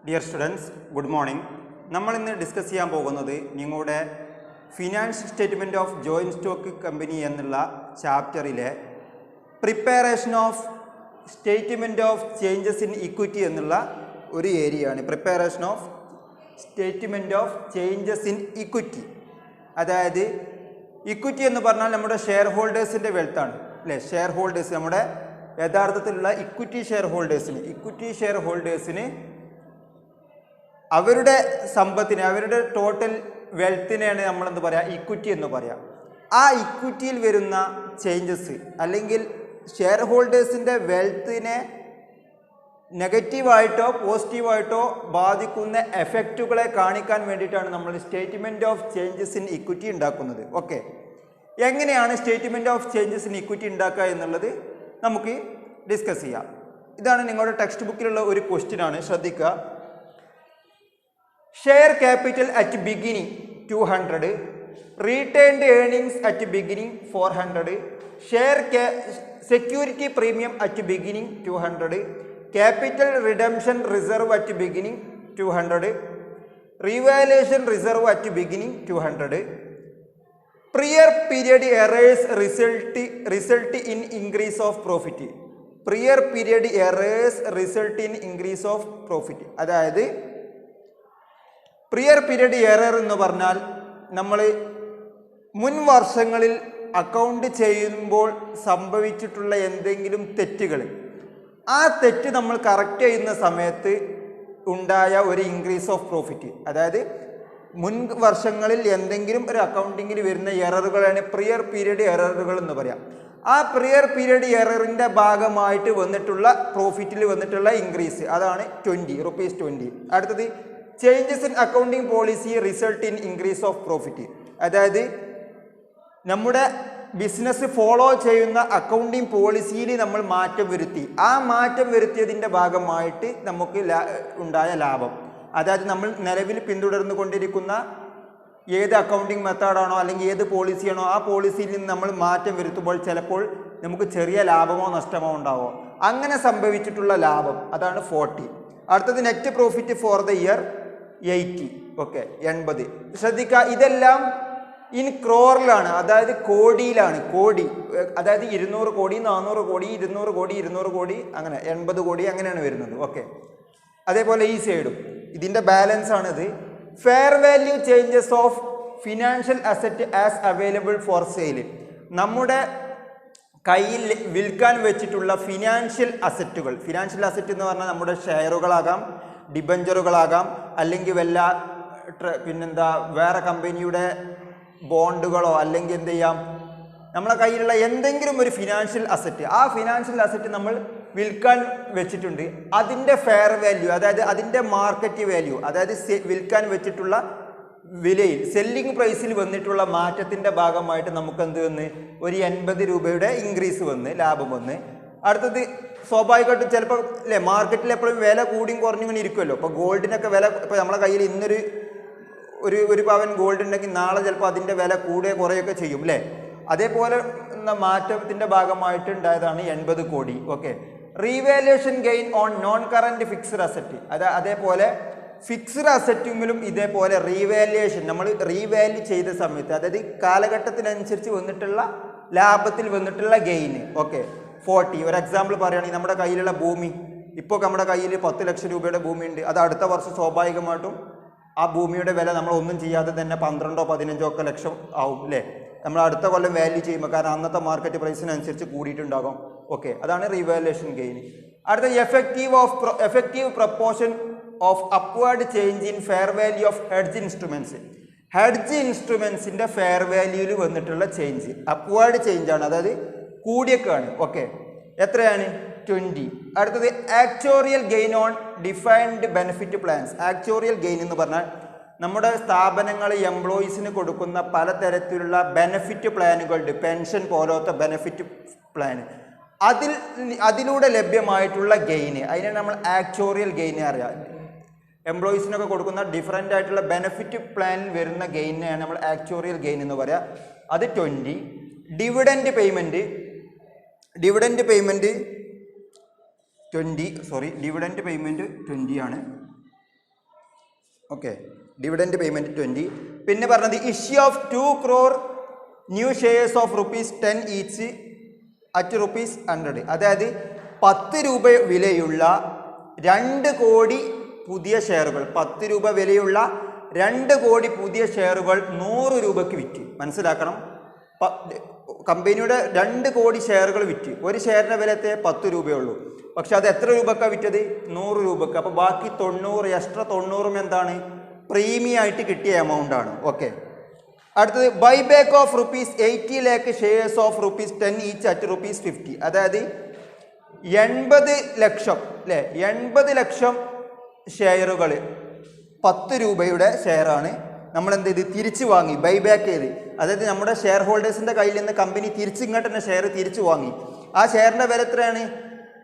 Dear students, good morning. നമ്മൾ ഇന്ന് discuss ചെയ്യാൻ പോകുന്നത് നിങ്ങളുടെ financial statement of joint stock company എന്നുള്ള ചാപ്റ്ററിലെ preparation of statement of changes in equity എന്നുള്ള ഒരു ഏരിയയാണ്. Preparation of statement of changes in equity. അതായത് ഇക്വിറ്റി എന്ന് പറഞ്ഞാൽ നമ്മുടെ ഷെയർ ഹോൾഡേഴ്സിൻ്റെ വെൽത്താണ് അല്ലേ. ഷെയർ ഹോൾഡേഴ്സ്, നമ്മുടെ യഥാർത്ഥത്തിലുള്ള ഇക്വിറ്റി ഷെയർ ഹോൾഡേഴ്സിന് അവരുടെ സമ്പത്തിന്, അവരുടെ ടോട്ടൽ വെൽത്തിനെയാണ് നമ്മളെന്ത് പറയുക, ഇക്വിറ്റി എന്ന് പറയാം. ആ ഇക്വിറ്റിയിൽ വരുന്ന ചേഞ്ചസ് അല്ലെങ്കിൽ ഷെയർ ഹോൾഡേഴ്സിൻ്റെ വെൽത്തിനെ നെഗറ്റീവായിട്ടോ പോസിറ്റീവായിട്ടോ ബാധിക്കുന്ന എഫക്റ്റുകളെ കാണിക്കാൻ വേണ്ടിയിട്ടാണ് നമ്മൾ statement of changes in equity ഉണ്ടാക്കുന്നത്. ഓക്കെ, എങ്ങനെയാണ് statement of changes in equity ഉണ്ടാക്കുക എന്നുള്ളത് നമുക്ക് ഡിസ്കസ് ചെയ്യാം. ഇതാണ് നിങ്ങളുടെ ടെക്സ്റ്റ് ബുക്കിലുള്ള ഒരു ക്വസ്റ്റ്യൻ ആണ്, ശ്രദ്ധിക്കുക. Share capital at beginning 200, retained earnings at beginning 400, share security premium at beginning 200, capital redemption reserve at beginning 200, revaluation reserve at beginning 200, prior period errors result in increase of profit. Prior period errors result in increase of profit. അതായത് prior period error എന്ന് പറഞ്ഞാൽ നമ്മൾ മുൻ വർഷങ്ങളിൽ account ചെയ്യുമ്പോൾ സംഭവിച്ചിട്ടുള്ള എന്തെങ്കിലും തെറ്റുകൾ, ആ തെറ്റ് നമ്മൾ കറക്റ്റ് ചെയ്യുന്ന സമയത്ത് ഉണ്ടായ ഒരു ഇൻക്രീസ് ഓഫ് പ്രോഫിറ്റ്. അതായത് മുൻ വർഷങ്ങളിൽ എന്തെങ്കിലും ഒരു അക്കൗണ്ടിങ്ങിൽ വരുന്ന എററുകളാണ് പ്രിയർ പീരിയഡ് എററുകൾ എന്ന് പറയാം. ആ പ്രിയർ പീരിയഡ് എററിൻ്റെ ഭാഗമായിട്ട് വന്നിട്ടുള്ള പ്രോഫിറ്റിൽ വന്നിട്ടുള്ള ഇൻക്രീസ്, അതാണ് ₹20. അടുത്തത് changes in accounting policy result in increase of profit. അതായത് നമ്മുടെ ബിസിനസ് ഫോളോ ചെയ്യുന്ന അക്കൗണ്ടിങ് പോളിസിയിൽ നമ്മൾ മാറ്റം വരുത്തി, ആ മാറ്റം വരുത്തിയതിൻ്റെ ഭാഗമായിട്ട് നമുക്ക് ഉണ്ടായ ലാഭം. അതായത് നമ്മൾ നിലവിൽ പിന്തുടർന്നു കൊണ്ടിരിക്കുന്ന ഏത് അക്കൗണ്ടിങ് മെത്തേഡാണോ അല്ലെങ്കിൽ ഏത് പോളിസിയാണോ, ആ പോളിസിയിൽ നിന്ന് നമ്മൾ മാറ്റം വരുത്തുമ്പോൾ ചിലപ്പോൾ നമുക്ക് ചെറിയ ലാഭമോ നഷ്ടമോ ഉണ്ടാവോ. അങ്ങനെ സംഭവിച്ചിട്ടുള്ള ലാഭം, അതാണ് 40. അടുത്തത് net profit for the year 80. Okay, 80. ശ്രദ്ധിക്കുക, ഇതെല്ലാം ഇൻ ക്രോറിലാണ്, അതായത് കോടിയിലാണ്. കോടി അതായത് 200 കോടി, 400 കോടി, 200 കോടി, 200 കോടി, അങ്ങനെ 80 കോടി അങ്ങനെയാണ് വരുന്നത്. ഓക്കെ, അതേപോലെ ഈ സൈഡും ഇതിൻ്റെ ബാലൻസ് ആണിത്. Fair value changes of financial asset as available for sale. നമ്മുടെ കയ്യിൽ വിൽക്കാൻ വെച്ചിട്ടുള്ള ഫിനാൻഷ്യൽ അസറ്റുകൾ. ഫിനാൻഷ്യൽ അസറ്റ് എന്ന് പറഞ്ഞാൽ നമ്മുടെ ഷെയറുകളാകാം, ഡിബഞ്ചറുകളാകാം, അല്ലെങ്കിൽ പിന്നെന്താ വേറെ കമ്പനിയുടെ ബോണ്ടുകളോ, അല്ലെങ്കിൽ എന്ത് ചെയ്യാം, നമ്മളെ കയ്യിലുള്ള എന്തെങ്കിലും ഒരു ഫിനാൻഷ്യൽ അസറ്റ്, ആ ഫിനാൻഷ്യൽ അസറ്റ് നമ്മൾ വിൽക്കാൻ വെച്ചിട്ടുണ്ട്. അതിൻ്റെ ഫെയർ വാല്യൂ, അതായത് അതിൻ്റെ മാർക്കറ്റ് വാല്യൂ, അതായത് വിൽക്കാൻ വെച്ചിട്ടുള്ള വിലയിൽ, സെല്ലിംഗ് പ്രൈസിൽ വന്നിട്ടുള്ള മാറ്റത്തിൻ്റെ ഭാഗമായിട്ട് നമുക്ക് എന്ത് വന്ന് ഒരു ₹80 ഇൻക്രീസ് വന്ന്, ലാഭം വന്ന്. അടുത്തത് സ്വാഭാവികമായിട്ടും ചിലപ്പോൾ അല്ലേ, മാർക്കറ്റിൽ എപ്പോഴും വില കൂടിയും കുറഞ്ഞിങ്ങനെ ഇരിക്കുമല്ലോ. ഇപ്പോൾ ഗോൾഡിനൊക്കെ വില, ഇപ്പോൾ നമ്മളെ കയ്യിൽ ഇന്നൊരു ഒരു പവൻ ഗോൾഡ് ഉണ്ടെങ്കിൽ നാളെ ചിലപ്പോൾ അതിൻ്റെ വില കൂടുകയോ കുറയുകയൊക്കെ ചെയ്യും അല്ലേ. അതേപോലെ മാറ്റത്തിൻ്റെ ഭാഗമായിട്ട് ഉണ്ടായതാണ് 80 കോടി. Okay, revaluation gain on non current fixed asset. അതേപോലെ ഫിക്സ്ഡ് അസറ്റിങ്ങിലും ഇതേപോലെ റീവാലുവേഷൻ, നമ്മൾ റീവാല്യൂ ചെയ്ത സമയത്ത്, അതായത് കാലഘട്ടത്തിനനുസരിച്ച് വന്നിട്ടുള്ള ലാഭത്തിൽ വന്നിട്ടുള്ള ഗെയിന്. ഓക്കെ, 40. ഒരു എക്സാമ്പിൾ പറയുകയാണെങ്കിൽ നമ്മുടെ കയ്യിലുള്ള ഭൂമി, ഇപ്പോൾ നമ്മുടെ കയ്യിൽ 10 ലക്ഷം രൂപയുടെ ഭൂമിയുണ്ട്. അത് അടുത്ത വർഷം സ്വാഭാവികമായിട്ടും ആ ഭൂമിയുടെ വില നമ്മൾ ഒന്നും ചെയ്യാതെ തന്നെ 12 15 ഒക്കെ ലക്ഷം ആവും അല്ലേ, നമ്മൾ അടുത്ത കൊല്ലം വാല്യൂ ചെയ്യുമ്പോൾ. കാരണം അന്നത്തെ മാർക്കറ്റ് പ്രൈസിനനുസരിച്ച് കൂടിയിട്ടുണ്ടാകും. ഓക്കെ, അതാണ് റീവാലുവേഷൻ ഗെയിൻ. അടുത്ത effective proportion of upward change in fair value of hedge instruments. Hedge ഇൻസ്ട്രുമെൻസിൻ്റെ ഫെയർ വാല്യൂവിൽ വന്നിട്ടുള്ള ചേഞ്ച് അപ്വേർഡ് ചേഞ്ചാണ്, അതായത് കൂടിയൊക്കെയാണ്. ഓക്കെ, എത്രയാണ്? 20. അടുത്തത് actuarial gain on defined benefit plans. Actuarial gain എന്ന് പറഞ്ഞാൽ നമ്മുടെ സ്ഥാപനങ്ങൾ എംപ്ലോയീസിന് കൊടുക്കുന്ന പലതരത്തിലുള്ള ബെനിഫിറ്റ് പ്ലാനുകളുണ്ട്. പെൻഷൻ പോലത്തെ ബെനിഫിറ്റ് പ്ലാൻ, അതിലൂടെ ലഭ്യമായിട്ടുള്ള ഗെയിന്, അതിനാണ് നമ്മൾ ആക്ച്വറിയൽ ഗെയിൻ അറിയാം. എംപ്ലോയീസിനൊക്കെ കൊടുക്കുന്ന ഡിഫറൻ്റ് ആയിട്ടുള്ള ബെനിഫിറ്റ് പ്ലാനിൽ വരുന്ന ഗെയിനെയാണ് നമ്മൾ ആക്ച്വറിയൽ ഗെയിൻ എന്ന് പറയുക. അത് 20. ഡിവിഡൻഡ് പേയ്മെൻറ്റ് 20 ആണ്. ഓക്കെ. Dividend payment 20. പിന്നെ പറഞ്ഞത് issue of 2 crore new shares of ₹10 each at ₹100. അതായത് 10 രൂപ വിലയുള്ള 2 കോടി പുതിയ ഷെയറുകൾ, 10 രൂപ വിലയുള്ള 2 കോടി പുതിയ ഷെയറുകൾ 100 രൂപയ്ക്ക് വിറ്റ്. മനസ്സിലാക്കണം, കമ്പനിയുടെ 2 കോടി ഷെയറുകൾ വിറ്റ്. ഒരു ഷെയറിൻ്റെ വില 10 രൂപയുള്ളൂ, പക്ഷെ അത് എത്ര രൂപക്കാണ് വിറ്റത്? 100 രൂപക്ക്. അപ്പോൾ ബാക്കി 90, എക്സ്ട്രാ 90 എന്താണ്? പ്രീമിയം ആയിട്ട് കിട്ടിയ എമൗണ്ട് ആണ്. ഓക്കെ. അടുത്തത് buyback of ₹80 lakh shares of ₹10 each at ₹50. അതായത് 80 ലക്ഷം അല്ലേ, 80 ലക്ഷം ഷെയറുകൾ 10 രൂപയുടെ ഷെയറാണ് നമ്മൾ എന്ത് ചെയ്ത് തിരിച്ചു വാങ്ങി, ബൈബാക്ക് ചെയ്ത്. അതായത് നമ്മുടെ ഷെയർ ഹോൾഡേഴ്സിൻ്റെ കയ്യിൽ നിന്ന് കമ്പനി തിരിച്ചിങ്ങോട്ട് തന്നെ ഷെയർ തിരിച്ചു വാങ്ങി. ആ ഷെയറിൻ്റെ വില എത്രയാണ്?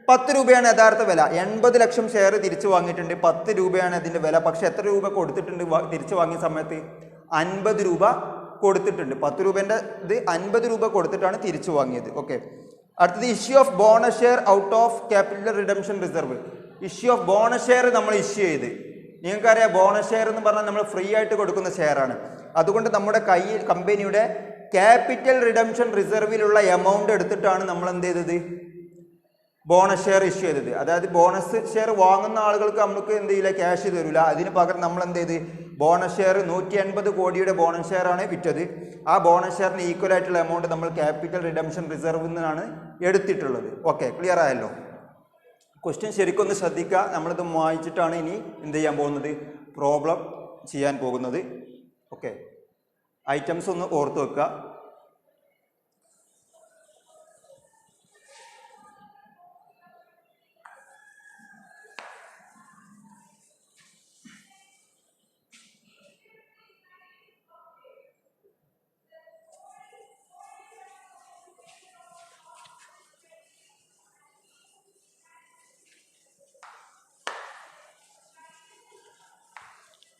10 രൂപയാണ് യഥാർത്ഥ വില. 80 ലക്ഷം ഷെയർ തിരിച്ചു വാങ്ങിയിട്ടുണ്ട്, 10 രൂപയാണ് അതിൻ്റെ വില. പക്ഷെ എത്ര രൂപ കൊടുത്തിട്ടുണ്ട് തിരിച്ചു വാങ്ങിയ സമയത്ത്? 50 രൂപ കൊടുത്തിട്ടുണ്ട്. 10 രൂപേൻ്റെ ഇത് 50 രൂപ കൊടുത്തിട്ടാണ് തിരിച്ചു വാങ്ങിയത്. ഓക്കെ. അടുത്തത് issue of bonus share out of capital redemption reserve. Issue of bonus share നമ്മൾ ഇഷ്യൂ ചെയ്ത്. നിങ്ങൾക്കറിയാം, ബോണസ് ഷെയർ എന്ന് പറഞ്ഞാൽ നമ്മൾ ഫ്രീ ആയിട്ട് കൊടുക്കുന്ന ഷെയറാണ്. അതുകൊണ്ട് നമ്മുടെ കയ്യിൽ കമ്പനിയുടെ ക്യാപിറ്റൽ റിഡംഷൻ റിസർവിലുള്ള എമൗണ്ട് എടുത്തിട്ടാണ് നമ്മൾ എന്ത് ചെയ്തത്? ബോണസ് ഷെയർ ഇഷ്യൂ ചെയ്തത്. അതായത് ബോണസ് ഷെയർ വാങ്ങുന്ന ആളുകൾക്ക് നമുക്ക് എന്ത് ചെയ്യില്ല, ക്യാഷ് തരില്ല. അതിന് പകരം നമ്മൾ എന്ത് ചെയ്ത് ബോണസ് ഷെയർ 180 കോടിയുടെ ബോണസ് ഷെയർ ആണ് വിറ്റത്. ആ ബോണസ് ഷെയറിന് ഈക്വൽ ആയിട്ടുള്ള എമൗണ്ട് നമ്മൾ ക്യാപിറ്റൽ റിഡംഷൻ റിസർവിൽ നിന്നാണ് എടുത്തിട്ടുള്ളത്. ഓക്കെ, ക്ലിയർ ആയല്ലോ? ക്വസ്റ്റ്യൻ ശരിക്കൊന്ന് ശ്രദ്ധിക്കുക. നമ്മളിത് വായിച്ചിട്ടാണ് ഇനി എന്ത് ചെയ്യാൻ പോകുന്നത്? പ്രോബ്ലം ചെയ്യാൻ പോകുന്നത്. ഓക്കെ, ഐറ്റംസ് ഒന്ന് ഓർത്ത് വെക്കുക.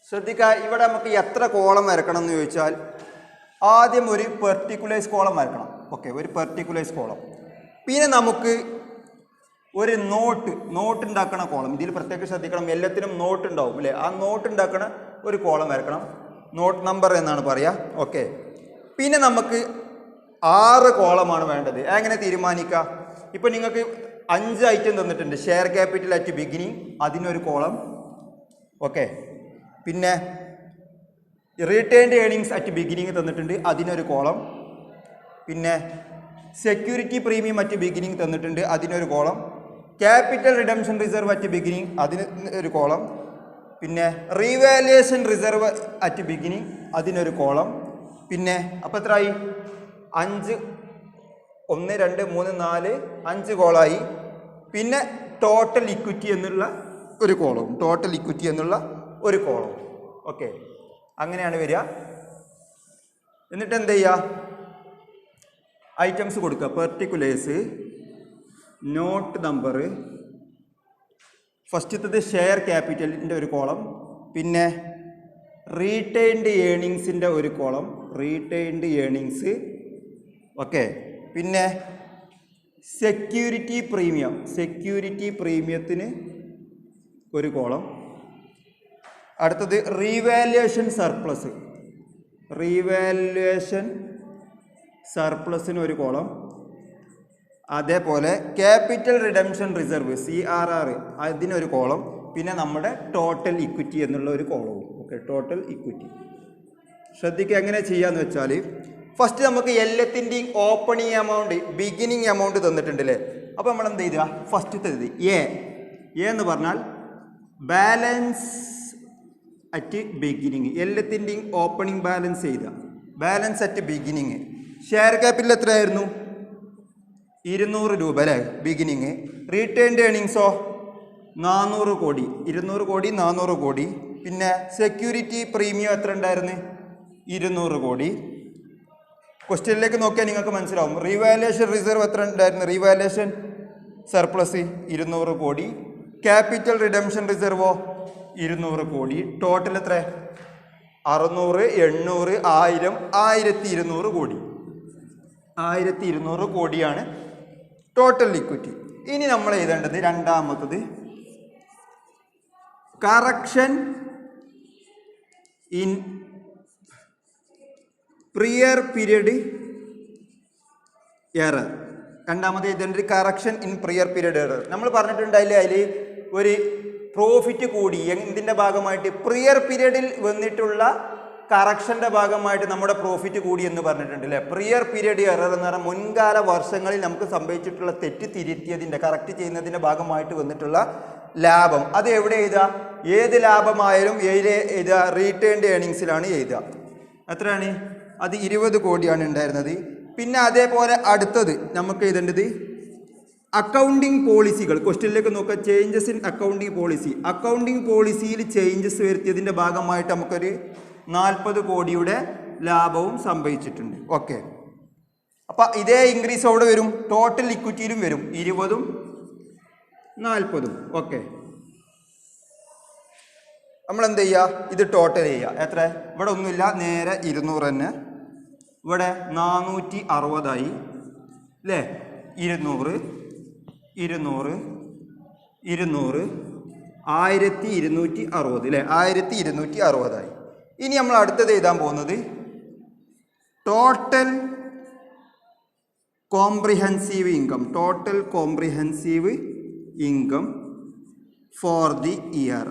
ശ്രദ്ധിക്കുക, ഇവിടെ നമുക്ക് എത്ര കോളം വരക്കണം എന്ന് ചോദിച്ചാൽ ആദ്യം ഒരു പെർട്ടിക്കുലേഴ്സ് കോളം വരക്കണം. ഓക്കെ, ഒരു പെർട്ടിക്കുലേഴ്സ് കോളം. പിന്നെ നമുക്ക് ഒരു നോട്ട് ഉണ്ടാക്കണ കോളം. ഇതിൽ പ്രത്യേകം ശ്രദ്ധിക്കണം, എല്ലാത്തിനും നോട്ട് ഉണ്ടാവും അല്ലേ? ആ നോട്ട് ഉണ്ടാക്കണ ഒരു കോളം വരക്കണം. നോട്ട് നമ്പർ എന്നാണ് പറയുക. ഓക്കെ. പിന്നെ നമുക്ക് 6 കോളമാണ് വേണ്ടത്. എങ്ങനെ തീരുമാനിക്കുക? ഇപ്പം നിങ്ങൾക്ക് 5 ഐറ്റം തന്നിട്ടുണ്ട്. ഷെയർ ക്യാപിറ്റൽ അറ്റ് ബിഗിനിങ്, അതിനൊരു കോളം. ഓക്കെ. പിന്നെ റീറ്റെയിൻഡ് ഏണിങ്സ് അറ്റ് ബിഗിനിങ് തന്നിട്ടുണ്ട്, അതിനൊരു കോളം. പിന്നെ സെക്യൂരിറ്റി പ്രീമിയം അറ്റ് ബിഗിനിങ് തന്നിട്ടുണ്ട്, അതിനൊരു column. Capital redemption reserve at beginning, അതിന് ഒരു കോളം. പിന്നെ റീവാലുവേഷൻ റിസർവ് അറ്റ് ബിഗിനിങ്, അതിനൊരു കോളം. പിന്നെ അപ്പോൾ എത്രയായി? 5, 1, 2, 3, 4, 5 കോളായി. പിന്നെ ടോട്ടൽ ഇക്വിറ്റി എന്നുള്ള ഒരു കോളവും, ടോട്ടൽ ഇക്വിറ്റി എന്നുള്ള ഒരു കോളം. ഓക്കെ, അങ്ങനെയാണ് വരിക. എന്നിട്ട് എന്ത് ചെയ്യുക? ഐറ്റംസ് കൊടുക്കുക. പെർട്ടിക്കുലേഴ്സ്, നോട്ട് നമ്പർ, ഫസ്റ്റത്തത് ഷെയർ ക്യാപിറ്റലിൻ്റെ ഒരു കോളം. പിന്നെ റീറ്റെയിൻഡ് ഏണിങ്സിൻ്റെ ഒരു കോളം, റീറ്റെയിൻഡ് ഏണിങ്സ്. ഓക്കെ. പിന്നെ സെക്യൂരിറ്റി പ്രീമിയം, സെക്യൂരിറ്റി പ്രീമിയത്തിന് ഒരു കോളം. അടുത്തത് റീവാലുവേഷൻ സർപ്ലസ്, റീവാലുവേഷൻ സർപ്ലസിന് ഒരു കോളം. അതേപോലെ ക്യാപിറ്റൽ റിഡംഷൻ റിസർവ് CRR, അതിനൊരു കോളം. പിന്നെ നമ്മുടെ ടോട്ടൽ ഇക്വിറ്റി എന്നുള്ള ഒരു കോളവും. Okay, total equity. ശ്രദ്ധിക്കുക എങ്ങനെ ചെയ്യാന്ന് വെച്ചാൽ, ഫസ്റ്റ് നമുക്ക് എല്ലാത്തിൻ്റെയും ഓപ്പണിങ് എമൗണ്ട്, ബിഗിനിങ് എമൗണ്ട് തന്നിട്ടുണ്ടല്ലേ. അപ്പോൾ നമ്മൾ എന്ത് ചെയ്യുക? ഫസ്റ്റത്തെ ഇത് എ എന്ന് പറഞ്ഞാൽ ബാലൻസ് അറ്റ് ബിഗിനിങ്, എല്ലാത്തിൻ്റെയും ഓപ്പണിംഗ് ബാലൻസ് ചെയ്ത balance at beginning. Share capital എത്രയായിരുന്നു? 200 രൂപ അല്ലേ ബിഗിനിങ്. റീറ്റെയിൻഡ് ഏണിങ്സോ 400 കോടി, 200 കോടി, 400 കോടി. പിന്നെ സെക്യൂരിറ്റി പ്രീമിയം എത്ര ഉണ്ടായിരുന്നു? 200 കോടി. ക്വസ്റ്റ്യനിലേക്ക് നോക്കിയാൽ നിങ്ങൾക്ക് മനസ്സിലാവും. റീവാലുവേഷൻ റിസർവ് എത്ര ഉണ്ടായിരുന്നു? റീവാലുവേഷൻ സർപ്ലസ് 200 കോടി. ക്യാപിറ്റൽ റിഡംഷൻ റിസർവോ 200 കോടി. ടോട്ടൽ എത്ര? 600, 800, 1000, 1200 കോടി. 1200 കോടിയാണ് ടോട്ടൽ ഇക്വിറ്റി. ഇനി നമ്മൾ എഴുതേണ്ടത് രണ്ടാമത്തത് correction in prior period error. രണ്ടാമത് ഇതിൻ്റെ correction in prior period error. നമ്മൾ പറഞ്ഞിട്ടുണ്ടായില്ലേ അതിൽ ഒരു പ്രോഫിറ്റ് കൂടി എന്തിൻ്റെ ഭാഗമായിട്ട് പ്രിയർ പീരിയഡിൽ വന്നിട്ടുള്ള കറക്ഷൻ്റെ ഭാഗമായിട്ട് നമ്മുടെ പ്രോഫിറ്റ് കൂടി എന്ന് പറഞ്ഞിട്ടുണ്ട് അല്ലേ. പ്രിയർ പീരിയഡ് എറർ എന്ന് പറഞ്ഞാൽ മുൻകാല വർഷങ്ങളിൽ നമുക്ക് സംഭവിച്ചിട്ടുള്ള തെറ്റ് തിരുത്തിയതിൻ്റെ കറക്റ്റ് ചെയ്യുന്നതിൻ്റെ ഭാഗമായിട്ട് വന്നിട്ടുള്ള ലാഭം. അത് എവിടെ എഴുതുക? ഏത് ലാഭമായാലും എഴുതുക റീറ്റേൺഡ് ഏണിങ്സിലാണ് എഴുതുക. എത്രയാണ്? അത് 20 കോടിയാണ് ഉണ്ടായിരുന്നത്. പിന്നെ അതേപോലെ അടുത്തത് നമുക്ക് എഴുതേണ്ടത് അക്കൗണ്ടിങ് പോളിസികൾ. ക്വസ്റ്റ്യനിലേക്ക് നോക്കുക. Changes in accounting policy. Accounting പോളിസിയിൽ ചേഞ്ചസ് വരുത്തിയതിൻ്റെ ഭാഗമായിട്ട് നമുക്കൊരു 40 കോടിയുടെ ലാഭവും സംഭവിച്ചിട്ടുണ്ട്. ഓക്കെ, അപ്പം ഇതേ ഇൻക്രീസ് അവിടെ വരും, ടോട്ടൽ ഇക്വിറ്റിയിലും വരും 20ഉം 40ഉം. ഓക്കെ, നമ്മൾ എന്ത് ചെയ്യുക? ഇത് ടോട്ടൽ ചെയ്യുക. എത്ര? ഇവിടെ ഒന്നുമില്ല, നേരെ 200 തന്നെ. ഇവിടെ 460 അല്ലേ? 200 200 200 1260 അല്ലേ? 1260. ഇനി നമ്മൾ അടുത്തത് എഴുതാൻ പോകുന്നത് total comprehensive income. Total comprehensive income for the year.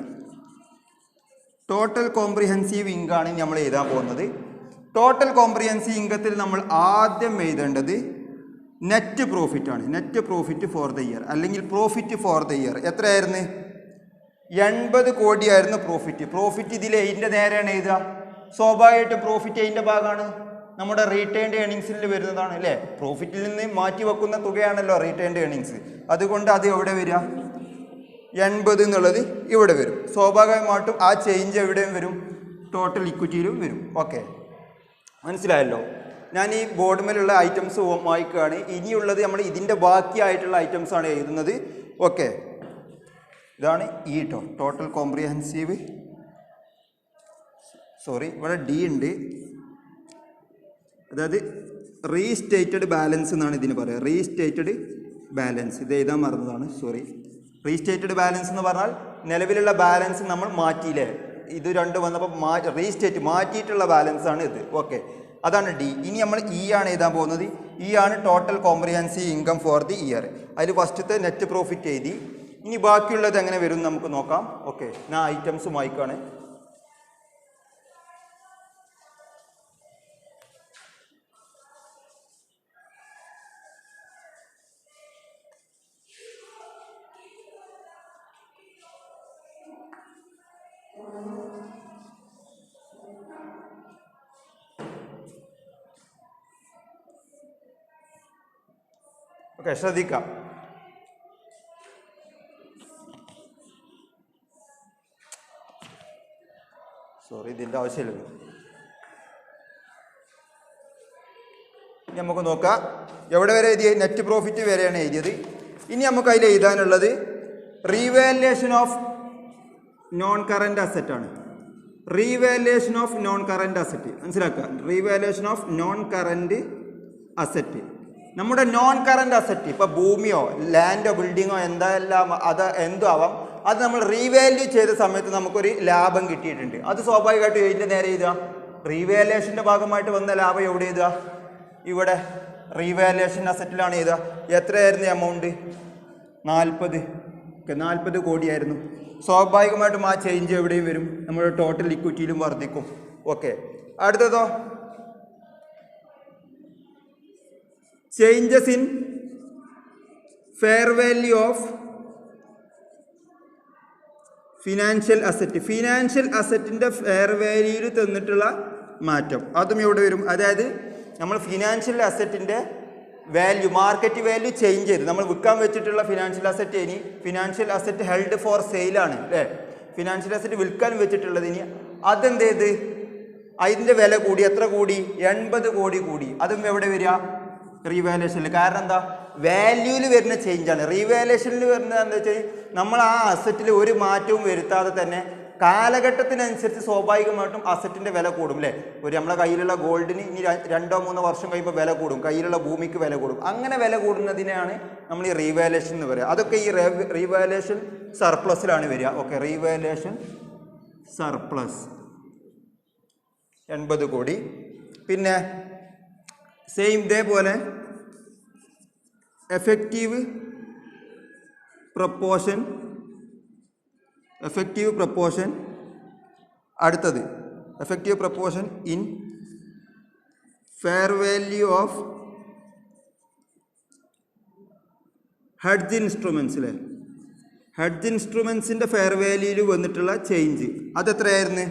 Total comprehensive income ആണ് നമ്മൾ എഴുതാൻ പോകുന്നത്. ടോട്ടൽ കോംപ്രിഹെൻസീവ് ഇൻകത്തിൽ നമ്മൾ ആദ്യം എഴുതേണ്ടത് നെറ്റ് പ്രോഫിറ്റ് ആണ്. Net profit for the year അല്ലെങ്കിൽ പ്രോഫിറ്റ് ഫോർ ദ ഇയർ എത്രയായിരുന്നു? 80 കോടിയായിരുന്നു പ്രോഫിറ്റ്. പ്രോഫിറ്റ് ഇതിൽ ഇതിൻ്റെ നേരെയാണ് എഴുതുക. സ്വാഭാവികമായിട്ട് പ്രോഫിറ്റ് അതിൻ്റെ ഭാഗമാണ്, നമ്മുടെ റീറ്റേൺഡ് ഏണിങ്സിൽ വരുന്നതാണ് അല്ലേ. പ്രോഫിറ്റിൽ നിന്ന് മാറ്റി വെക്കുന്ന തുകയാണല്ലോ റീറ്റേൺഡ് ഏണിങ്സ്. അതുകൊണ്ട് അത് എവിടെ വരിക? 80 എന്നുള്ളത് ഇവിടെ വരും. സ്വാഭാവികമായിട്ടും ആ ചേഞ്ച് എവിടെയും വരും? ടോട്ടൽ ഇക്വിറ്റിയിലും വരും. ഓക്കെ, മനസ്സിലായല്ലോ. ഞാൻ ഈ ബോർഡ് മേലുള്ള ഐറ്റംസ് വായിക്കുകയാണ്. ഇനിയുള്ളത് നമ്മൾ ഇതിൻ്റെ ബാക്കിയായിട്ടുള്ള ഐറ്റംസ് ആണ് എഴുതുന്നത്. ഓക്കെ, ഇതാണ് ഈ ടോട്ടൽ കോംപ്രിഹെൻസീവ്. ഇവിടെ ഡി ഉണ്ട്, അതായത് റീസ്റ്റേറ്റഡ് ബാലൻസ് എന്നാണ് ഇതിന് പറയുക. റീസ്റ്റേറ്റഡ് ബാലൻസ് ഇത് എഴുതാൻ മറന്നതാണ്, സോറി. റീസ്റ്റേറ്റഡ് ബാലൻസ് എന്ന് പറഞ്ഞാൽ നിലവിലുള്ള ബാലൻസ് നമ്മൾ മാറ്റിയില്ലേ, ഇത് രണ്ട് വന്നപ്പോൾ മാറ്റിയിട്ടുള്ള ബാലൻസ് ആണ് ഇത്. ഓക്കെ, അതാണ് ഡി. ഇനി നമ്മൾ ഇ ആണ് എഴുതാൻ പോകുന്നത്. ഇ ആണ് total comprehensive income for the year. അതിൽ ഫസ്റ്റത്തെ നെറ്റ് പ്രോഫിറ്റ് എഴുതി. ഇനി ബാക്കിയുള്ളത് എങ്ങനെ വരും നമുക്ക് നോക്കാം. ഓക്കെ, ഞാൻ ഐറ്റംസ് വായിക്കാണ്. ഓക്കെ, ശ്രദ്ധിക്കാം. സോറി, ഇതിൻ്റെ ആവശ്യമില്ലല്ലോ. നമുക്ക് നോക്കാം എവിടെ വരെ എഴുതിയത്? നെറ്റ് പ്രോഫിറ്റ് വരെയാണ് എഴുതിയത്. ഇനി നമുക്ക് അതിൽ എഴുതാനുള്ളത് revaluation of non current asset ആണ്. Revaluation of non current asset മനസ്സിലാക്കുക. Revaluation of non current asset, നമ്മുടെ നോൺ കറൻറ്റ് അസറ്റ്, ഇപ്പോൾ ഭൂമിയോ ലാൻഡോ ബിൽഡിങ്ങോ എന്തെല്ലാം അത് എന്തോ ആവാം, അത് നമ്മൾ റീവാല്യൂ ചെയ്ത സമയത്ത് നമുക്കൊരു ലാഭം കിട്ടിയിട്ടുണ്ട്. അത് സ്വാഭാവികമായിട്ട് ഇതിൻ്റെ നേരെ എഴുതുക. റീവാലുവേഷൻ്റെ ഭാഗമായിട്ട് വന്ന ലാഭം എവിടെ എഴുതുക? ഇവിടെ റീവാലുവേഷൻ അസറ്റിലാണ് എഴുതുക. എത്രയായിരുന്നു എമൗണ്ട്? 40 കോടിയായിരുന്നു. സ്വാഭാവികമായിട്ടും ആ ചേഞ്ച് എവിടെയും വരും? നമ്മുടെ ടോട്ടൽ ഇക്വിറ്റിയിലും വർദ്ധിക്കും. ഓക്കെ, അടുത്തതോ changes in fair value of financial asset. Financial അസറ്റിൻ്റെ ഫെയർ വാല്യൂയിൽ തന്നിട്ടുള്ള മാറ്റം അതും ഇവിടെ വരും. അതായത് നമ്മൾ ഫിനാൻഷ്യൽ അസറ്റിൻ്റെ വാല്യൂ, മാർക്കറ്റ് വാല്യൂ ചേഞ്ച് ചെയ്ത് നമ്മൾ വിൽക്കാൻ വെച്ചിട്ടുള്ള ഫിനാൻഷ്യൽ അസറ്റ് ഇനി ഫിനാൻഷ്യൽ അസറ്റ് ഹെൽഡ് ഫോർ സെയിലാണ് അല്ലേ. ഫിനാൻഷ്യൽ അസറ്റ് വിൽക്കാൻ വെച്ചിട്ടുള്ളത് ഇനി അതെന്ത് ചെയ്ത് അതിൻ്റെ വില കൂടി. എത്ര കൂടി? 80 കോടി കൂടി. അതും എവിടെ വരിക? റീവാലുവേഷനിൽ. കാരണം എന്താ? വാല്യൂവിൽ വരുന്ന ചേഞ്ചാണ്. റീവാലുവേഷനിൽ വരുന്നത് എന്താ വെച്ചാൽ നമ്മൾ ആ അസറ്റിൽ ഒരു മാറ്റവും വരുത്താതെ തന്നെ കാലഘട്ടത്തിനനുസരിച്ച് സ്വാഭാവികമായിട്ടും അസറ്റിൻ്റെ വില കൂടും അല്ലേ. നമ്മളെ കയ്യിലുള്ള ഗോൾഡിന് ഇനി 2-3 വർഷം കഴിയുമ്പോൾ വില കൂടും, കയ്യിലുള്ള ഭൂമിക്ക് വില കൂടും. അങ്ങനെ വില കൂടുന്നതിനെയാണ് നമ്മൾ ഈ റീവാലുവേഷൻ എന്ന് പറയുക. അതൊക്കെ ഈ റീവാലുവേഷൻ സർപ്ലസിലാണ് വരിക. Okay, revaluation surplus. 80 കോടി. പിന്നെ സെയിം ഇതേപോലെ എഫക്റ്റീവ് പ്രപ്പോർഷൻ അടുത്തത് effective proportion in fair value of hedge ഇൻസ്ട്രുമെൻറ്റ്സിലെ ഹെഡ്ജ് ഇൻസ്ട്രുമെൻസിൻ്റെ ഫെയർ വാല്യൂയിൽ വന്നിട്ടുള്ള ചേഞ്ച് അതെത്രയായിരുന്നു?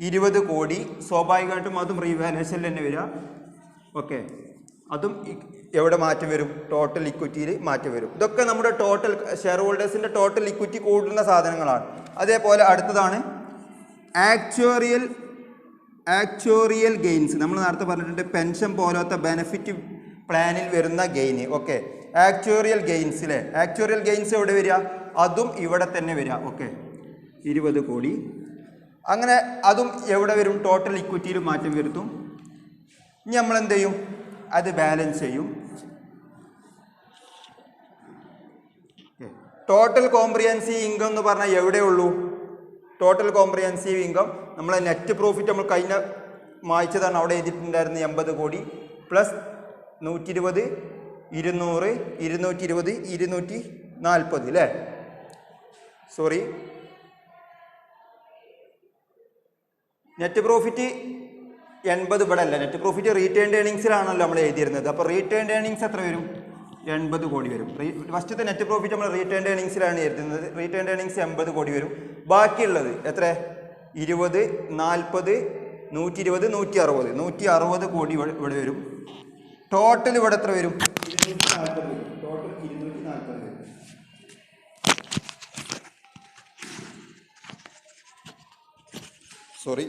20 കോടി. സ്വാഭാവികമായിട്ടും അതും റീവാലുവേഷനിൽ തന്നെ വരിക. ഓക്കെ, അതും എവിടെ മാറ്റം വരും? ടോട്ടൽ ഇക്വിറ്റിയിൽ മാറ്റം വരും. ഇതൊക്കെ നമ്മുടെ ടോട്ടൽ ഷെയർ ഹോൾഡേഴ്സിൻ്റെ ടോട്ടൽ ഇക്വിറ്റി കൂടുന്ന സാധനങ്ങളാണ്. അതേപോലെ അടുത്തതാണ് ആക്ച്വറിയൽ ഗെയിൻസ്. നമ്മൾ നേരത്തെ പറഞ്ഞിട്ടുണ്ട് പെൻഷൻ പോലത്തെ ബെനിഫിറ്റ് പ്ലാനിൽ വരുന്ന ഗെയിന്. ഓക്കെ, ആക്ച്വറിയൽ ഗെയിൻസിലെ ആക്ച്വറിയൽ ഗെയിൻസ് എവിടെ വരിക? അതും ഇവിടെ തന്നെ വരിക. ഓക്കെ, 20 കോടി. അങ്ങനെ അതും എവിടെ വരും? ടോട്ടൽ ഇക്വിറ്റിയിൽ മാറ്റം വരുത്തും. ഇനി നമ്മൾ എന്ത് ചെയ്യും? അത് ബാലൻസ് ചെയ്യും. ടോട്ടൽ കോംപ്രിഹെൻസീവ് ഇൻകം എന്ന് പറഞ്ഞാൽ എവിടെയുള്ളൂ? ടോട്ടൽ കോംപ്രിഹെൻസീവ് ഇൻകം നമ്മളെ നെറ്റ് പ്രോഫിറ്റ് നമ്മൾ കഴിഞ്ഞ വായിച്ചതാണ്. അവിടെ എഴുതിയിട്ടുണ്ടായിരുന്നു 80 കോടി പ്ലസ് 120, 200, 220, 240 അല്ലേ? സോറി, നെറ്റ് പ്രോഫിറ്റ് 80 ഇവിടെ അല്ല. നെറ്റ് പ്രോഫിറ്റ് റീറ്റേൺഡ് ഏണിങ്സിലാണല്ലോ നമ്മൾ എഴുതിയിരുന്നത്. അപ്പോൾ റീറ്റേൺഡ് ഏണിങ്സ് എത്ര വരും? 80 കോടി വരും. ഫസ്റ്റത്തെ നെറ്റ് പ്രോഫിറ്റ് നമ്മൾ റീറ്റേൺഡ് ഏണിങ്സിലാണ് എഴുതുന്നത്. റീറ്റേൺഡ് ഏണിങ്സ് 80 കോടി വരും. ബാക്കിയുള്ളത് എത്ര? 20, 40, 120, 160. 160 കോടി ഇവിടെ വരും. ടോട്ടൽ ഇവിടെ എത്ര വരും? 240 വരും. ടോട്ടൽ 240 വരും. സോറി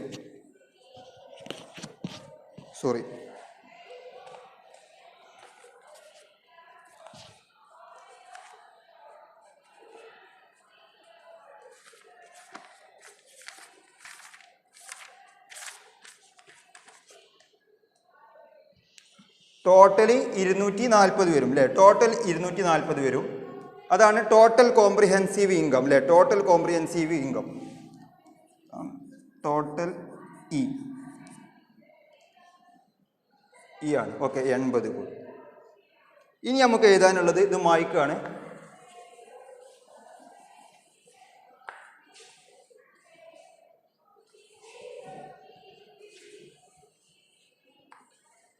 ടോട്ടലി 240 വരും അല്ലേ? ടോട്ടൽ 240 വരും. അതാണ് ടോട്ടൽ കോംപ്രിഹെൻസീവ് ഇൻകം അല്ലേ? ടോട്ടൽ കോംപ്രിഹെൻസീവ് ഇൻകം ടോട്ടൽ ആണ്. ഓക്കെ, 80 കോടി. ഇനി നമുക്ക് എഴുതാനുള്ളത് ഇത് മായ്ക്കാണ്.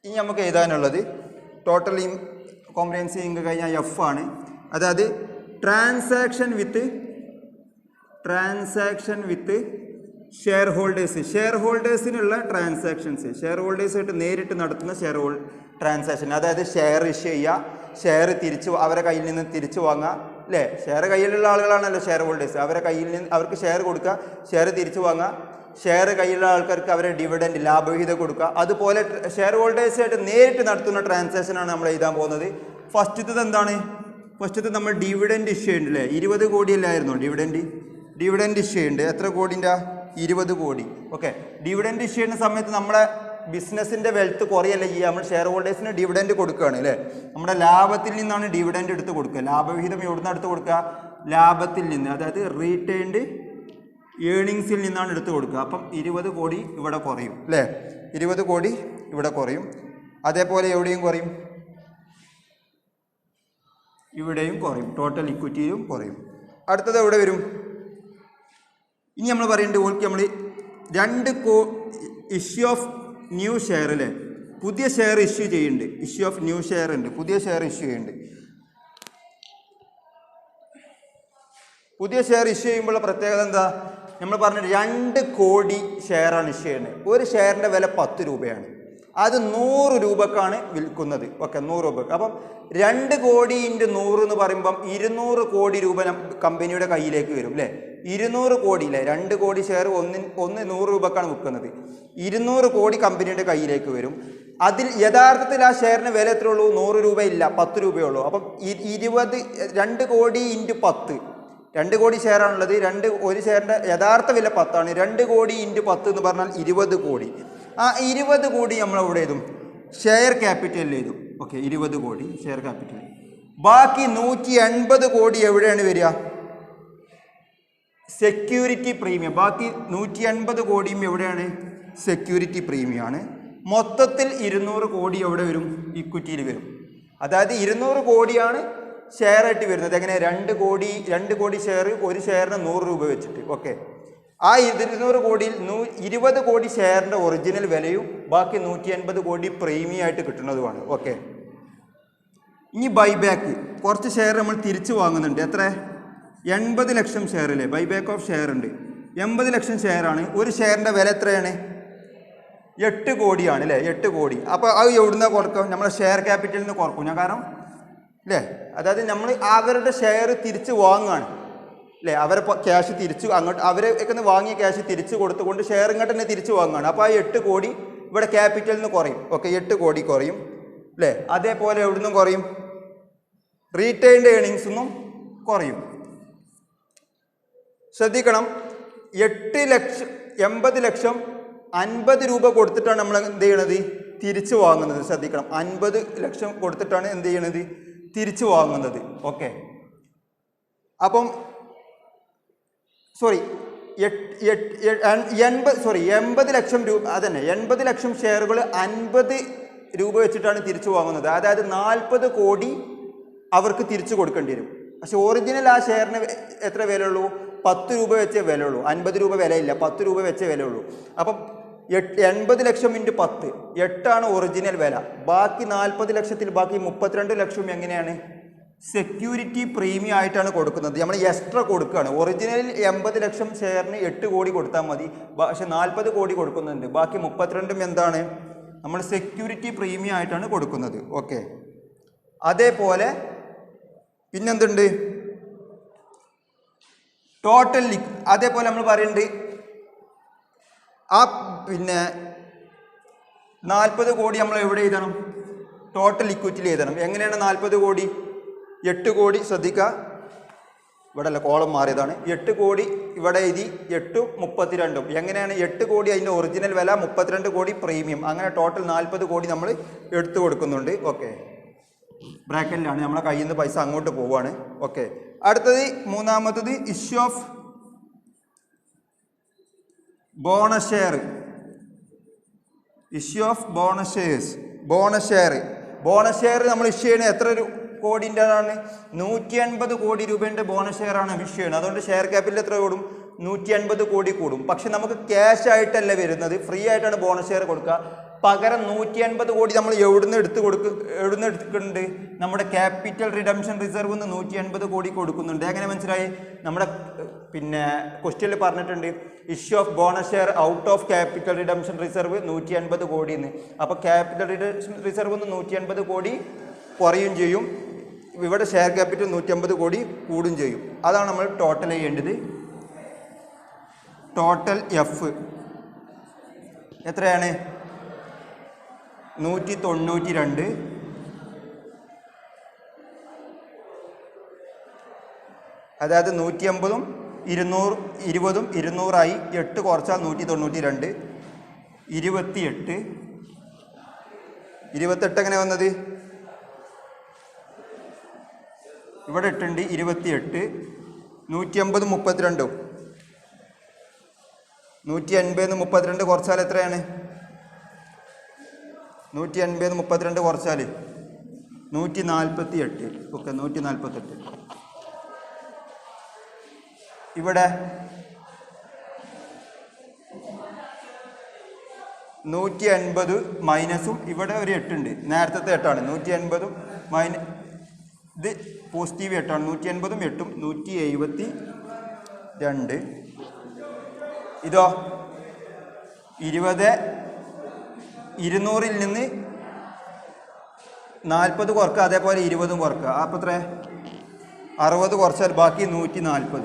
ഇനി നമുക്ക് എഴുതാനുള്ളത് ടോട്ടൽ കോംപ്രിഹെൻസീവ് ഇൻകം കഴിഞ്ഞാൽ എഫ് ആണ്. അതായത് ട്രാൻസാക്ഷൻ വിത്ത് ഷെയർ ഹോൾഡേഴ്സിനുള്ള ട്രാൻസാക്ഷൻസ്. ഷെയർ ഹോൾഡേഴ്സായിട്ട് നേരിട്ട് നടത്തുന്ന ട്രാൻസാക്ഷൻ. അതായത് ഷെയർ ഇഷ്യൂ ചെയ്യുക, ഷെയർ അവരെ കയ്യിൽ നിന്ന് തിരിച്ചു വാങ്ങുക അല്ലേ? ഷെയർ കയ്യിലുള്ള ആളുകളാണല്ലോ ഷെയർ ഹോൾഡേഴ്സ്. അവർക്ക് ഷെയർ കൊടുക്കുക, ഷെയർ തിരിച്ചു വാങ്ങുക, ഷെയർ കയ്യിലുള്ള ആൾക്കാർക്ക് അവരെ ഡിവിഡൻഡ് ലാഭവിഹിതം കൊടുക്കുക. അതുപോലെ ഷെയർ ഹോൾഡേഴ്സായിട്ട് നേരിട്ട് നടത്തുന്ന ട്രാൻസാക്ഷനാണ് നമ്മൾ എഴുതാൻ പോകുന്നത്. ഫസ്റ്റത്തെ എന്താണ്? ഫസ്റ്റത്തെ നമ്മൾ ഡിവിഡൻഡ് ഇഷ്യൂ ഉണ്ട് അല്ലേ? 20 കോടി അല്ലായിരുന്നോ ഡിവിഡൻഡ് ഇഷ്യൂ ഉണ്ട്? എത്ര കോടിൻ്റെ? 20 കോടി. ഓക്കെ, ഡിവിഡൻഡ് ഇഷ്യൂ ചെയ്യുന്ന സമയത്ത് നമ്മുടെ ബിസിനസ്സിൻ്റെ വെൽത്ത് കുറയല്ല ചെയ്യുക. നമ്മൾ ഷെയർ ഹോൾഡേഴ്സിന് ഡിവിഡൻഡ് കൊടുക്കുകയാണ് അല്ലേ? നമ്മുടെ ലാഭത്തിൽ നിന്നാണ് ഡിവിഡൻഡ് എടുത്ത് കൊടുക്കുക. ലാഭവിഹിതം എവിടുന്ന് എടുത്ത് കൊടുക്കുക? ലാഭത്തിൽ നിന്ന്, അതായത് റീറ്റേൺഡ് ഏണിങ്സിൽ നിന്നാണ് എടുത്ത് കൊടുക്കുക. അപ്പം 20 കോടി ഇവിടെ കുറയും അല്ലേ? 20 കോടി ഇവിടെ കുറയും. അതേപോലെ എവിടെയും കുറയും? ഇവിടെയും കുറയും. ടോട്ടൽ ഇക്വിറ്റിയിലും കുറയും. അടുത്തത് എവിടെ വരും? ഇനി നമ്മൾ പറയേണ്ടത് ഓൾക്ക് നമ്മൾ 2 ഇഷ്യൂ ഓഫ് ന്യൂ ഷെയർ അല്ലേ? പുതിയ ഷെയർ ഇഷ്യൂ ചെയ്യുന്നുണ്ട്. ഇഷ്യൂ ഓഫ് ന്യൂ ഷെയർ ഉണ്ട്, പുതിയ ഷെയർ ഇഷ്യൂ ചെയ്യുന്നുണ്ട്. പുതിയ ഷെയർ ഇഷ്യൂ ചെയ്യുമ്പോഴുള്ള പ്രത്യേകത എന്താ? നമ്മൾ പറഞ്ഞ 2 കോടി ഷെയറാണ് ഇഷ്യൂ ചെയ്യുന്നത്. ഒരു ഷെയറിൻ്റെ വില 10 രൂപയാണ്. അത് 100 രൂപക്കാണ് വിൽക്കുന്നത്. ഓക്കെ, 100 രൂപക്ക്. അപ്പം 2 കോടി ഇൻറ്റു 100 എന്ന് പറയുമ്പം 200 കോടി രൂപ കമ്പനിയുടെ കയ്യിലേക്ക് വരും അല്ലേ? 200 കോടി അല്ലേ? 2 കോടി ഷെയർ ഒന്ന് 100 രൂപക്കാണ് വിൽക്കുന്നത്. 200 കോടി കമ്പനിയുടെ കയ്യിലേക്ക് വരും. അതിൽ യഥാർത്ഥത്തിൽ ആ ഷെയറിന് വില എത്ര ഉള്ളൂ? 100 രൂപയില്ല, 10 രൂപയുള്ളൂ. അപ്പം 2 കോടി ഇൻറ്റു 10, 2 കോടി ഷെയറാണുള്ളത്. ഒരു ഷെയറിൻ്റെ യഥാർത്ഥ വില 10 ആണ്. 2 കോടി ഇൻറ്റു 10 എന്ന് പറഞ്ഞാൽ 20 കോടി. ആ 20 കോടി നമ്മൾ എവിടെ എഴുതും? ഷെയർ ക്യാപിറ്റലിൽ എഴുതും. ഓക്കെ, 20 കോടി ഷെയർ ക്യാപിറ്റൽ. ബാക്കി 180 കോടി എവിടെയാണ് വരിക? Security premium. ബാക്കി 180 കോടിയും എവിടെയാണ്? സെക്യൂരിറ്റി പ്രീമിയമാണ്. മൊത്തത്തിൽ 200 കോടി എവിടെ വരും? ഇക്വിറ്റിയിൽ വരും. അതായത് 200 കോടിയാണ് ഷെയർ ആയിട്ട് വരുന്നത്. എങ്ങനെ? 2 കോടി ഷെയർ, ഒരു ഷെയറിന് 100 രൂപ വെച്ചിട്ട്. ഓക്കെ, ആ 200 കോടിയിൽ 20 കോടി ഷെയറിൻ്റെ ഒറിജിനൽ വിലയും ബാക്കി 180 കോടി പ്രീമിയം ആയിട്ട് കിട്ടുന്നതുമാണ്. ഓക്കെ, ഇനി ബൈബാക്ക് കുറച്ച് ഷെയർ നമ്മൾ തിരിച്ചു വാങ്ങുന്നുണ്ട്. എത്ര? 80 ലക്ഷം ഷെയർ അല്ലേ? ബൈബാക്ക് ഓഫ് ഷെയർ ഉണ്ട്. 80 ലക്ഷം ഷെയറാണ്. ഒരു ഷെയറിൻ്റെ വില എത്രയാണ്? 8 കോടിയാണ് അല്ലേ? 8 കോടി. അപ്പോൾ അത് എവിടുന്ന കുറക്കും? നമ്മളെ ഷെയർ ക്യാപിറ്റലിൽ നിന്ന് കുറക്കും ഞാൻ. കാരണം അല്ലേ, അതായത് നമ്മൾ അവരുടെ ഷെയർ തിരിച്ച് വാങ്ങുകയാണ് അല്ലേ? അവരെ ക്യാഷ് തിരിച്ച് അങ്ങോട്ട് അവരൊക്കെ വാങ്ങിയ ക്യാഷ് തിരിച്ച് കൊടുത്തുകൊണ്ട് ഷെയർ ഇങ്ങോട്ട് തന്നെ തിരിച്ച് വാങ്ങുകയാണ്. അപ്പോൾ ആ 8 കോടി ഇവിടെ ക്യാപിറ്റലിൽ നിന്ന് കുറയും. ഓക്കെ, 8 കോടി കുറയും അല്ലേ? അതേപോലെ എവിടുന്നും കുറയും? റീറ്റെയിൻഡ് ഏണിങ്സ് ഒന്നും കുറയും. ശ്രദ്ധിക്കണം, 80 ലക്ഷം 50 രൂപ കൊടുത്തിട്ടാണ് നമ്മൾ എന്ത് ചെയ്യണത്? തിരിച്ചു വാങ്ങുന്നത്. ശ്രദ്ധിക്കണം, 50 ലക്ഷം കൊടുത്തിട്ടാണ് എന്ത് ചെയ്യണത്? തിരിച്ചു വാങ്ങുന്നത്. ഓക്കെ, അപ്പം 80 ലക്ഷം രൂപ, അതന്നെ 80 ലക്ഷം ഷെയറുകൾ 50 രൂപ വെച്ചിട്ടാണ് തിരിച്ചു വാങ്ങുന്നത്. അതായത് 40 കോടി അവർക്ക് തിരിച്ചു കൊടുക്കേണ്ടി വരും. പക്ഷെ ഒറിജിനൽ ആ ഷെയറിന് എത്ര വിലയുള്ളൂ? 10 രൂപ വെച്ചേ വിലയുള്ളൂ. 50 രൂപ വിലയില്ല, 10 രൂപ വെച്ചേ വിലയുള്ളൂ. അപ്പം 80 ലക്ഷം ഇൻറ്റു 10, 8 ഒറിജിനൽ വില. ബാക്കി 40 ലക്ഷത്തിൽ ബാക്കി 32 ലക്ഷം എങ്ങനെയാണ്? സെക്യൂരിറ്റി പ്രീമിയം ആയിട്ടാണ് കൊടുക്കുന്നത്. നമ്മൾ എക്സ്ട്രാ കൊടുക്കുകയാണ്. ഒറിജിനലിൽ 80 ലക്ഷം ഷെയറിന് 8 കോടി കൊടുത്താൽ മതി. പക്ഷെ 40 കോടി കൊടുക്കുന്നുണ്ട്. ബാക്കി 32 എന്താണ്? നമ്മൾ സെക്യൂരിറ്റി പ്രീമിയം ആയിട്ടാണ് കൊടുക്കുന്നത്. ഓക്കെ, അതേപോലെ പിന്നെന്തുണ്ട്? ടോട്ടൽ അതേപോലെ നമ്മൾ പറയുന്നുണ്ട് ആ പിന്നെ 40 കോടി നമ്മൾ എവിടെ എഴുതണം? ടോട്ടൽ ഇക്വിറ്റിയിൽ എഴുതണം. എങ്ങനെയാണ് 40 കോടി? 8 കോടി, ശ്രദ്ധിക്കുക ഇവിടെ അല്ല, കോളം മാറിയതാണ്. 8 കോടി ഇവിടെ എഴുതി, 8 32. എങ്ങനെയാണ്? 8 കോടി അതിൻ്റെ ഒറിജിനൽ വില, 32 കോടി പ്രീമിയം. അങ്ങനെ ടോട്ടൽ 40 കോടി നമ്മൾ എടുത്തു കൊടുക്കുന്നുണ്ട്. ഓക്കെ, ബ്രാക്കറ്റിലാണ്, നമ്മളെ കയ്യിൽ നിന്ന് പൈസ അങ്ങോട്ട് പോവുകയാണ്. ഓക്കെ, അടുത്തത് മൂന്നാമത്തത് issue of bonus share. Issue of bonus shares. Bonus share നമ്മൾ ഇഷ്യൂ ചെയ്യുന്നത് എത്ര കോടിൻ്റെ ആണ്? 180 കോടി രൂപേൻ്റെ ബോണസ് ഷെയർ ആണ് ഇഷ്യൂ ചെയ്യുന്നത്. അതുകൊണ്ട് ഷെയർ ക്യാപിറ്റൽ എത്ര കൂടും? 180 കോടി കൂടും. പക്ഷെ നമുക്ക് ക്യാഷ് ആയിട്ടല്ല വരുന്നത്, ഫ്രീ ആയിട്ടാണ് ബോണസ് ഷെയർ കൊടുക്കുക. പകരം 180 കോടി നമ്മൾ എവിടുന്ന് എടുക്കുന്നുണ്ട്? നമ്മുടെ ക്യാപിറ്റൽ റിഡംഷൻ റിസർവ് നിന്ന് 180 കോടി കൊടുക്കുന്നുണ്ട്. എങ്ങനെ മനസ്സിലായി? നമ്മുടെ പിന്നെ ക്വസ്റ്റ്യനിൽ പറഞ്ഞിട്ടുണ്ട് issue of bonus share out of capital redemption reserve 180 കോടി എന്ന്. അപ്പോൾ ക്യാപിറ്റൽ റിഡംഷൻ റിസർവ് നിന്ന് 180 കോടി കുറയും ചെയ്യും. ഇവിടെ ഷെയർ ക്യാപിറ്റൽ 150 കോടി കൂടും ചെയ്യും. അതാണ് നമ്മൾ ടോട്ടൽ ചെയ്യേണ്ടത്. ടോട്ടൽ എഫ് എത്രയാണ്? 192. അതായത് 180ഉം 220ഉം 200ആയി. 8 കുറച്ചാൽ 192. 28 എങ്ങനെ വന്നത്? ഇവിടെ 8 ഉണ്ട്. 28. 180 32. 180 32 കുറച്ചാൽ എത്രയാണ്? 180 32 കുറച്ചാൽ 148. ഓക്കെ, 148. ഇവിടെ 180 മൈനസും ഇവിടെ ഒരു 8 ഉണ്ട്. നേരത്തെ 8ആണ്. 180 മൈനസ് ഇത് പോസിറ്റീവ് 8ആണ്. 180ഉം 8ഉം 172. ഇതോ 20. 200ൽ നിന്ന് 40 കുറക്കുക, അതേപോലെ 20ഉം കുറക്കുക. അപ്പോൾ എത്ര? 60 കുറച്ചാൽ ബാക്കി 140.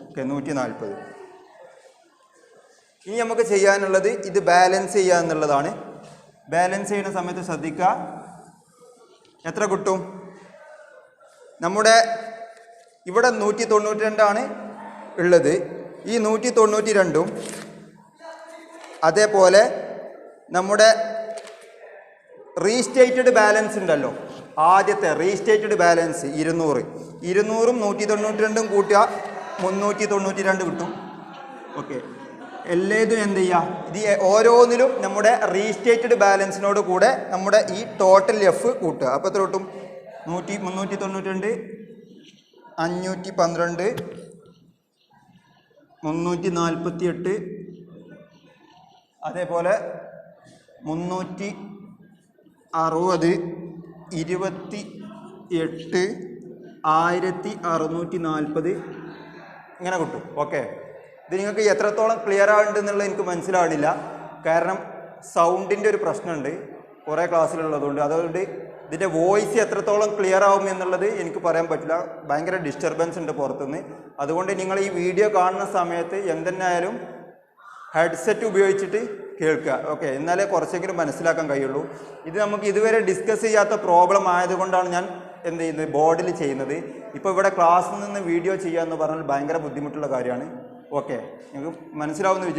ഓക്കെ, 140. ഇനി നമുക്ക് ചെയ്യാനുള്ളത് ഇത് ബാലൻസ് ചെയ്യുക എന്നുള്ളതാണ്. ബാലൻസ് ചെയ്യുന്ന സമയത്ത് ശ്രദ്ധിക്കുക, എത്ര കിട്ടും? നമ്മുടെ ഇവിടെ 192 ഉള്ളത്. ഈ 192ഉം അതേപോലെ നമ്മുടെ റീസ്റ്റേറ്റഡ് ബാലൻസ് ഉണ്ടല്ലോ, ആദ്യത്തെ റീസ്റ്റേറ്റഡ് ബാലൻസ് 200. 200ഉം 192ഉം കൂട്ടുക 392 കിട്ടും. ഓക്കെ, എല്ലേതും എന്ത് ചെയ്യുക, ഇത് ഓരോന്നിലും നമ്മുടെ റീസ്റ്റേറ്റഡ് ബാലൻസിനോട് കൂടെ നമ്മുടെ ഈ ടോട്ടൽ എഫ് കൂട്ടുക. അപ്പോൾ എത്ര കിട്ടും? 392, 512, 348, അതേപോലെ 360, 28, 1640 ഇങ്ങനെ കിട്ടും. ഓക്കെ, ഇത് നിങ്ങൾക്ക് എത്രത്തോളം ക്ലിയർ ആവുന്നുണ്ടെന്നുള്ളത് എനിക്ക് മനസ്സിലാവണില്ല. കാരണം സൗണ്ടിൻ്റെ ഒരു പ്രശ്നമുണ്ട് കുറേ ക്ലാസ്സിലുള്ളതുകൊണ്ട്. അതുകൊണ്ട് ഇതിൻ്റെ വോയിസ് എത്രത്തോളം ക്ലിയർ ആവും എന്നുള്ളത് എനിക്ക് പറയാൻ പറ്റില്ല. ഭയങ്കര ഡിസ്റ്റർബൻസ് ഉണ്ട് പുറത്തുനിന്ന്. അതുകൊണ്ട് നിങ്ങൾ ഈ വീഡിയോ കാണുന്ന സമയത്ത് എന്തെന്നായാലും ഹെഡ്സെറ്റ് ഉപയോഗിച്ചിട്ട് കേൾക്കുക. ഓക്കെ, എന്നാലേ കുറച്ചെങ്കിലും മനസ്സിലാക്കാൻ കഴിയുള്ളൂ. ഇത് നമുക്ക് ഇതുവരെ ഡിസ്കസ് ചെയ്യാത്ത പ്രോബ്ലം ആയതുകൊണ്ടാണ് ഞാൻ എന്ത് ചെയ്യുന്നത്, ബോർഡിൽ ചെയ്യുന്നത്. ഇപ്പോൾ ഇവിടെ ക്ലാസ്സിൽ നിന്ന് വീഡിയോ ചെയ്യുക എന്ന് പറഞ്ഞാൽ ഭയങ്കര ബുദ്ധിമുട്ടുള്ള കാര്യമാണ്. ഓക്കെ, നിങ്ങൾക്ക് മനസ്സിലാവുന്ന